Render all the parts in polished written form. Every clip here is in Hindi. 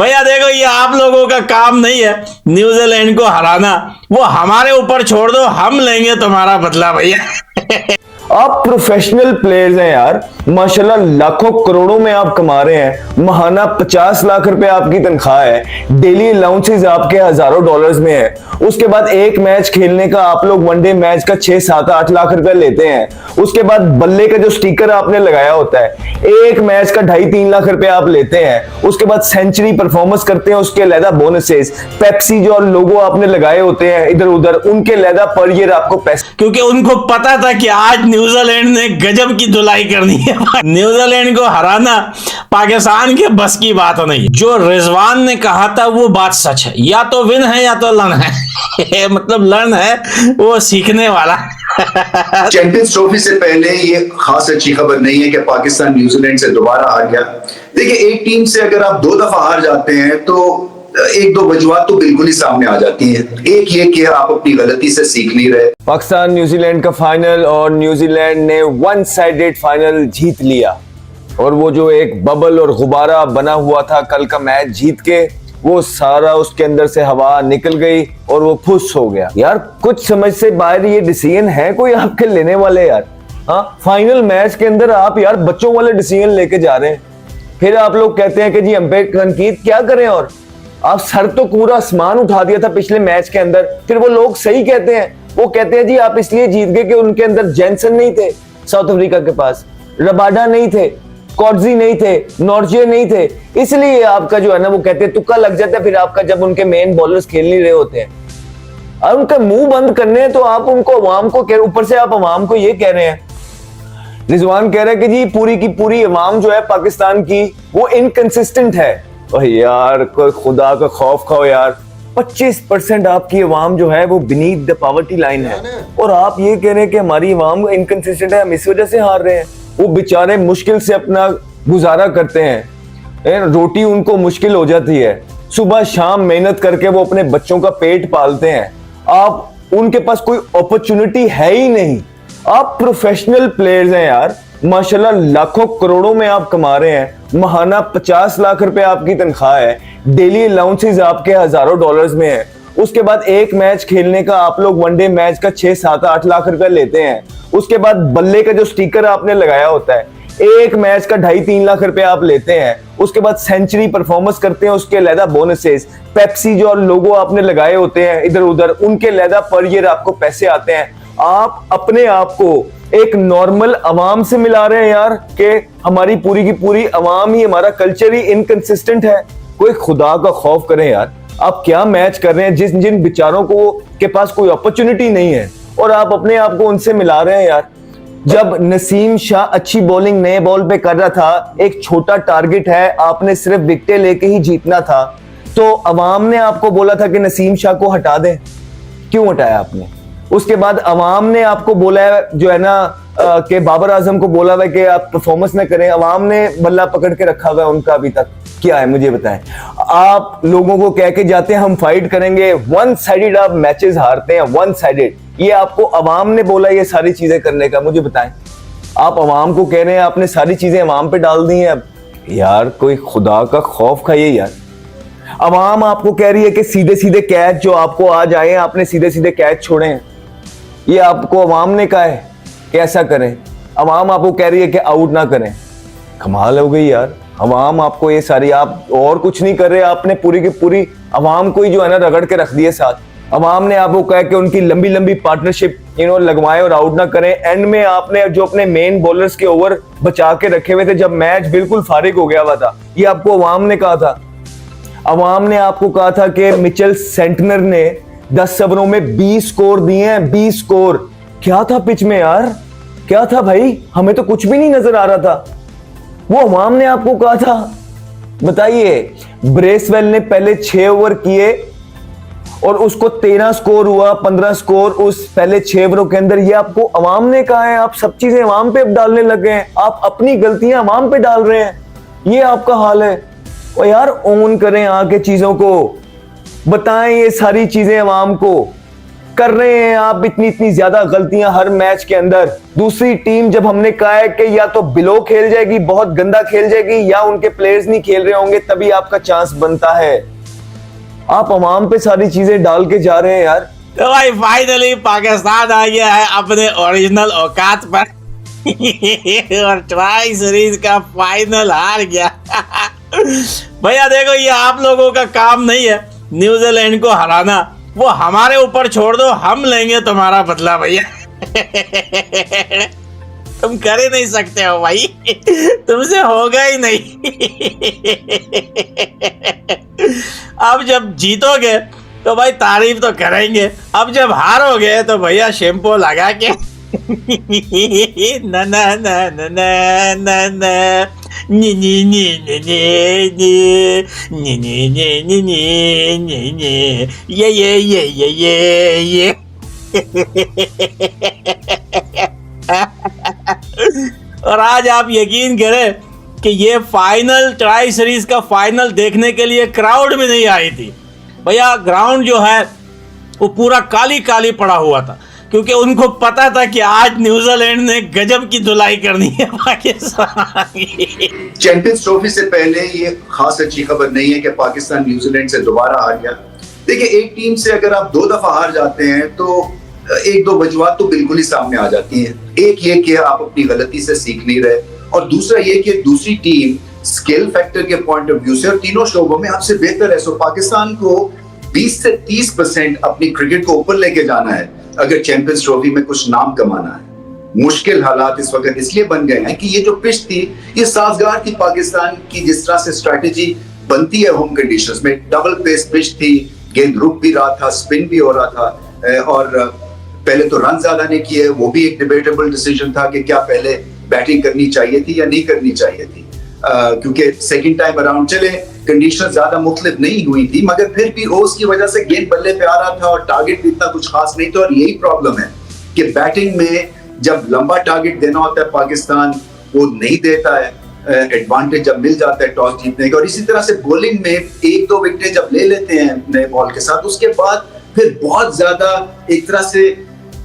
भैया देखो, ये आप लोगों का काम नहीं है न्यूजीलैंड को हराना, वो हमारे ऊपर छोड़ दो, हम लेंगे तुम्हारा बदला भैया। आप प्रोफेशनल प्लेयर्स हैं यार, माशाल्लाह लाखों करोड़ों में आप कमा रहे हैं, महाना 50 लाख रुपए आपकी तनख्वाह है, डेली अलाउंसेस आपके हजारों डॉलर्स में है, उसके बाद एक मैच खेलने का आप लोग वनडे मैच का 6, 7, 8 लाख रुपए लेते हैं, उसके बाद बल्ले का जो स्टिकर आपने लगाया होता है एक मैच का 2.5-3 लाख रुपए आप लेते हैं, उसके बाद सेंचुरी परफॉर्मेंस करते हैं उसके अलहदा बोनसेस, पेप्सी जो लोगो आपने लगाए होते हैं इधर उधर उनके अलहदा पर ईयर आपको पैसे, क्योंकि उनको पता था कि आज न्यूजीलैंड ने गजब की धुलाई करनी है। न्यूजीलैंड को हराना पाकिस्तान के बस की बात नहीं। जो रिजवान ने कहा था वो बात सच है, या तो विन है या तो लर्न है। मतलब लर्न है वो सीखने वाला। चैंपियंस ट्रॉफी से पहले ये खास अच्छी खबर नहीं है कि पाकिस्तान न्यूजीलैंड से दोबारा हार गया। देखिए, एक टीम से अगर आप 2 दफा हार जाते हैं तो एक दो वजूहत तो बिल्कुल ही सामने आ जाती है। एक ये कि आप अपनी गलती से सीख नहीं रहे। पाकिस्तान न्यूजीलैंड का फाइनल और न्यूजीलैंड ने 1 साइडेड फाइनल जीत लिया, और वो जो एक बबल और गुब्बारा बना हुआ था कल का मैच जीत के, वो सारा उसके अंदर से हवा निकल गई और वो फुस हो गया। यार कुछ समझ से बाहर ये डिसीजन है कोई आपके लेने वाले यार? हाँ, फाइनल मैच के अंदर आप यार बच्चों वाले डिसीजन लेके जा रहे हैं, फिर आप लोग कहते हैं कि जी अंपायर तनकीद क्या करें। और आप सर तो पूरा आसमान उठा दिया था पिछले मैच के अंदर, फिर वो लोग सही कहते हैं, वो कहते हैं जी आप इसलिए जीत गए कि उनके अंदर जेंसन नहीं थे, साउथ अफ्रीका के पास रबाडा नहीं थे, कॉर्जी नहीं थे, नॉर्जे नहीं थे, इसलिए आपका जो है ना वो कहते हैं तुक्का लग जाता है। फिर आपका जब उनके मेन बॉलर्स खेल नहीं रहे होते हैं और उनका मुंह बंद करने हैं तो आप उनको अवाम को कह, ऊपर से आप अवाम को ये कह रहे हैं। रिजवान कह रहा है कि जी पूरी की पूरी अवाम जो है पाकिस्तान की वो इनकंसिस्टेंट है। और यार कोई खुदा का खौफ खाओ यार, 25% आपकी अवाम जो है वो बीनीथ द पॉवर्टी लाइन है, और आप ये कह रहे हैं कि हमारी अवाम इनकंसिस्टेंट है, हम इस वजह से हार रहे हैं। वो बेचारे मुश्किल से अपना गुजारा करते हैं, रोटी उनको मुश्किल हो जाती है, सुबह शाम मेहनत करके वो अपने बच्चों का पेट पालते हैं, आप उनके पास कोई अपॉर्चुनिटी है ही नहीं। आप प्रोफेशनल प्लेयर्स हैं यार, माशाल्लाह लाखों करोड़ों में आप कमा रहे हैं, महाना 50 लाख रुपए आपकी तनख्वाह है, डेली अलाउंसेस आपके हजारों डॉलर्स में है, उसके बाद एक मैच खेलने का आप लोग वनडे मैच का 6, 7, 8 लाख रुपए लेते हैं, उसके बाद बल्ले का जो स्टिकर आपने लगाया होता है एक मैच का 2.5-3 लाख रुपए आप लेते हैं, उसके बाद सेंचुरी परफॉर्मेंस करते हैं उसके अलहदा बोनसेस, पेप्सी जो लोगो आपने लगाए होते हैं इधर उधर उनके अलहदा पर ईयर आपको पैसे आते हैं। आप अपने आप को एक नॉर्मल अवाम से मिला रहे हैं यार कि हमारी पूरी की पूरी अवाम ही, हमारा कल्चर ही इनकंसिस्टेंट है। कोई खुदा का खौफ करें यार, आप क्या मैच कर रहे हैं जिन बेचारों को के पास कोई अपॉर्चुनिटी नहीं है और आप अपने आप को उनसे मिला रहे हैं यार। जब नसीम शाह अच्छी बॉलिंग नए बॉल पे कर रहा था, एक छोटा टारगेट है, आपने सिर्फ विकेटें लेके ही जीतना था, तो अवाम ने आपको बोला था कि नसीम शाह को हटा दें, क्यों हटाया आपने? उसके बाद अवाम ने आपको बोला है जो है ना कि बाबर आजम को बोला हुआ है कि आप परफॉर्मेंस न करें, अवाम ने बल्ला पकड़ के रखा हुआ है उनका, अभी तक क्या है मुझे बताएं। आप लोगों को कह के जाते हैं हम फाइट करेंगे, 1 साइडेड आप मैचेस हारते हैं, 1 साइडेड। ये आपको अवाम ने बोला ये सारी चीजें करने का, मुझे बताएं। आप अवाम को कह रहे हैं आपने सारी चीजें अवाम पे डाल दी हैं। अब यार कोई खुदा का खौफ खाइए यार। अवाम आपको कह रही है कि सीधे सीधे कैच जो आपको आ जाए, आपने सीधे सीधे कैच छोड़े हैं, ये आपको अवाम ने कहा है कि ऐसा करें। अवाम आपको कह रही है कि आउट ना करें। कमाल हो गई यार, अवाम आपको ये सारी, आप और कुछ नहीं कर रहे, आपने पूरी की पूरी अवाम को ही जो है ना रगड़ के रख दिए साथ। अवाम ने आपको कहा कि उनकी लंबी लंबी पार्टनरशिप लगवाएं और आउट ना करें। एंड में आपने जो अपने मेन बॉलर्स के ओवर बचा के रखे हुए थे जब मैच बिल्कुल फारिग हो गया हुआ था, ये आपको अवाम ने कहा था। अवाम ने आपको कहा था कि मिचेल सेंटनर ने 10 ओवरों में 20 स्कोर दिए हैं, 20 स्कोर। क्या था पिच में यार, क्या था भाई, हमें तो कुछ भी नहीं नजर आ रहा था। वो अवाम ने आपको कहा था। बताइए, ब्रेसवेल ने पहले 6 ओवर किए और उसको 13 स्कोर हुआ, 15 स्कोर उस पहले 6 ओवरों के अंदर, ये आपको अवाम ने कहा है। आप सब चीजें अवाम पे डालने लगे हैं, आप अपनी गलतियां अवाम पे डाल रहे हैं, ये आपका हाल है। और यार ओन करें आके चीजों को, बताएं ये सारी चीजें अवाम को। कर रहे हैं आप इतनी इतनी ज्यादा गलतियां हर मैच के अंदर। दूसरी टीम जब हमने कहा है कि या तो बिलो खेल जाएगी, बहुत गंदा खेल जाएगी, या उनके प्लेयर्स नहीं खेल रहे होंगे, तभी आपका चांस बनता है। आप अवाम पे सारी चीजें डाल के जा रहे हैं यार। तो भाई फाइनली पाकिस्तान आ गया है अपने ओरिजिनल औकात पर और ट्राई सीरीज का फाइनल हार गया। भैया देखो, ये आप लोगों का काम नहीं है न्यूजीलैंड को हराना, वो हमारे ऊपर छोड़ दो, हम लेंगे तुम्हारा बदला भैया। तुम कर ही नहीं सकते हो भाई, तुमसे होगा ही नहीं। अब जब जीतोगे तो भाई तारीफ तो करेंगे, अब जब हारोगे तो भैया शैम्पू लगा के ना ना ना ना ना ना ना नी नी नी नी नी नी नी नी नी नी नी नी ये और आज आप यकीन करें कि ये फाइनल ट्राई सीरीज का फाइनल देखने के लिए क्राउड भी नहीं आई थी भैया। ग्राउंड जो है वो पूरा काली काली पड़ा हुआ था, क्योंकि उनको पता था कि आज न्यूजीलैंड ने गजब की धुलाई करनी है पाकिस्तान की। चैंपियंस ट्रॉफी से पहले ये खास अच्छी खबर नहीं है कि पाकिस्तान न्यूजीलैंड से दोबारा हार गया। देखिए, एक टीम से अगर आप 2 दफा हार जाते हैं तो 1-2 वजूहात तो बिल्कुल ही सामने आ जाती हैं। एक ये कि आप अपनी गलती से सीख नहीं रहे, और दूसरा ये कि दूसरी टीम स्किल फैक्टर के पॉइंट ऑफ व्यू से और तीनों शोबों में आपसे बेहतर है। सो पाकिस्तान को 20 से 30% अपनी क्रिकेट को ऊपर लेके जाना है अगर चैंपियंस ट्रॉफी में कुछ नाम कमाना है। मुश्किल हालात इस वक्त इसलिए बन गए हैं कि ये जो पिच थी ये साजगार थी पाकिस्तान की, जिस तरह से स्ट्रैटेजी बनती है होम कंडीशंस में। डबल पेस पिच थी, गेंद रुक भी रहा था, स्पिन भी हो रहा था, और पहले तो रन ज्यादा ने किए, वो भी एक डिबेटेबल डिसीजन था कि क्या पहले बैटिंग करनी चाहिए थी या नहीं करनी चाहिए थी, क्योंकि सेकंड टाइम अराउंड चले कंडीशन ज्यादा मुख्तलिफ नहीं हुई थी, मगर फिर भी ओस की वजह से गेंद बल्ले पे आ रहा था और टारगेट भी इतना कुछ खास नहीं था। और यही प्रॉब्लम है कि बैटिंग में जब लंबा टारगेट देना होता है पाकिस्तान वो नहीं देता है, एडवांटेज जब मिल जाता है टॉस जीतने का। और इसी तरह से बॉलिंग में 1-2 विकेट जब ले लेते हैं नए बॉल के साथ, उसके बाद फिर बहुत ज्यादा एक तरह से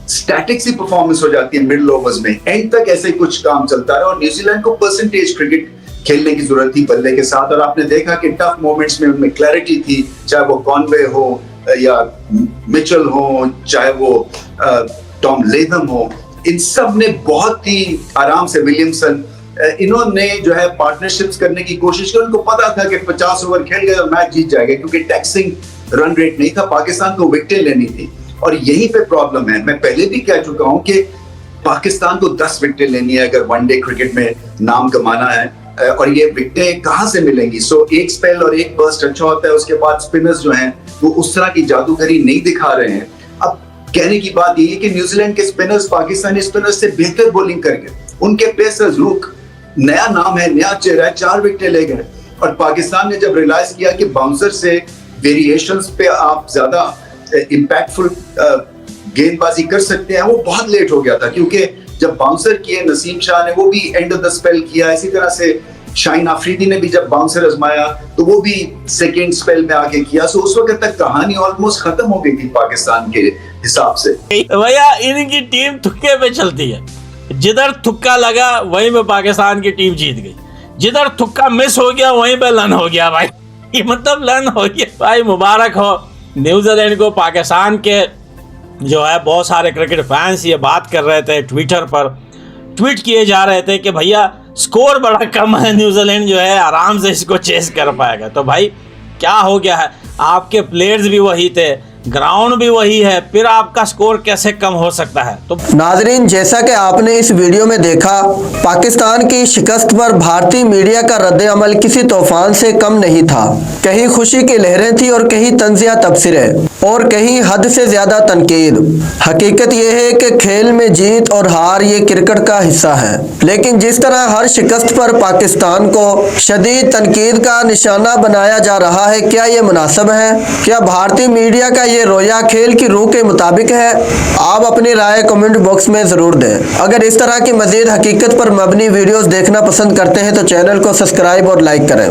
स्टैटिक सी परफॉर्मेंस हो जाती है मिडिल ओवर्स में, एंड तक ऐसे कुछ काम चलता है। और न्यूजीलैंड को परसेंटेज क्रिकेट खेलने की जरूरत थी बल्ले के साथ, और आपने देखा कि टफ मोमेंट्स में उनमें क्लैरिटी थी, चाहे वो कॉनवे हो या मिचेल हो, चाहे वो टॉम लेथम हो, इन सब ने बहुत ही आराम से, विलियमसन, इन्होंने जो है पार्टनरशिप्स करने की कोशिश की। उनको पता था कि 50 ओवर खेल गए तो मैच जीत जाएगा, क्योंकि टैक्सिंग रन रेट नहीं था, पाकिस्तान को विकेटें लेनी थी। और यहीं पे प्रॉब्लम है। मैं पहले भी कह चुका हूं कि पाकिस्तान को 10 विकेटें लेनी है अगर वनडे क्रिकेट में नाम कमाना है, और ये विकेटें कहां से मिलेंगी। सो एक स्पेल और एक बर्स्ट अच्छा होता है, उसके बाद स्पिनर्स जो हैं वो उस तरह की जादूगरी नहीं दिखा रहे हैं। अब कहने की बात ये है कि न्यूजीलैंड के स्पिनर्स पाकिस्तानी स्पिनर्स से बेहतर बॉलिंग कर गए। उनके पेसर्स, रुक नया नाम है, नया चेहरा है, 4 विकेटें ले गए। और पाकिस्तान ने जब रियलाइज किया कि बाउंसर से वेरिएशंस पे आप ज्यादा इंपैक्टफुल गेंदबाजी कर सकते हैं, वो बहुत लेट हो गया था। क्योंकि जब बाउंसर किए नसीम शाह ने, वो भी एंड ऑफ द स्पेल किया। इसी तरह से शाहीन अफरीदी ने भी जब बाउंसर आजमाया तो वो भी सेकेंड स्पेल में आके किया। सो उस वक्त तक कहानी ऑलमोस्ट खत्म हो गई थी पाकिस्तान के हिसाब से। भैया इनकी टीम तुक्के पे चलती है, जिधर तुक्का लगा वहीं पे पाकिस्तान की टीम जीत गई, जिधर तुक्का मिस हो गया वहीं पे लन हो गया भाई। मतलब लन हो गया भाई। मुबारक हो न्यूजीलैंड को। पाकिस्तान के जो है बहुत सारे क्रिकेट फैंस ये बात कर रहे थे, ट्विटर पर ट्वीट किए जा रहे थे कि भैया स्कोर बड़ा कम है, न्यूजीलैंड जो है आराम से इसको चेस कर पाएगा। तो भाई क्या हो गया है, आपके प्लेयर्स भी वही थे, ग्राउंड भी वही है, फिर आपका स्कोर कैसे कम हो सकता है। तो नाजरीन, जैसा कि आपने इस वीडियो में देखा, पाकिस्तान की शिकस्त पर भारतीय मीडिया का रद्द-ए-अमल किसी तूफान से कम नहीं था। कहीं खुशी की लहरें थी और कहीं तंजिया तबसरे और कहीं हद से ज्यादा तनकीद। हकीकत यह है कि खेल में जीत और हार ये क्रिकेट का हिस्सा है, लेकिन जिस तरह हर शिकस्त पर पाकिस्तान को शदीद तनकीद का निशाना बनाया जा रहा है, क्या ये मुनासिब है? क्या भारतीय मीडिया का ये रोया खेल की रूह के मुताबिक है? आप अपनी राय कमेंट बॉक्स में जरूर दें। अगर इस तरह की मजीद हकीकत पर मबनी वीडियोस देखना पसंद करते हैं तो चैनल को सब्सक्राइब और लाइक करें।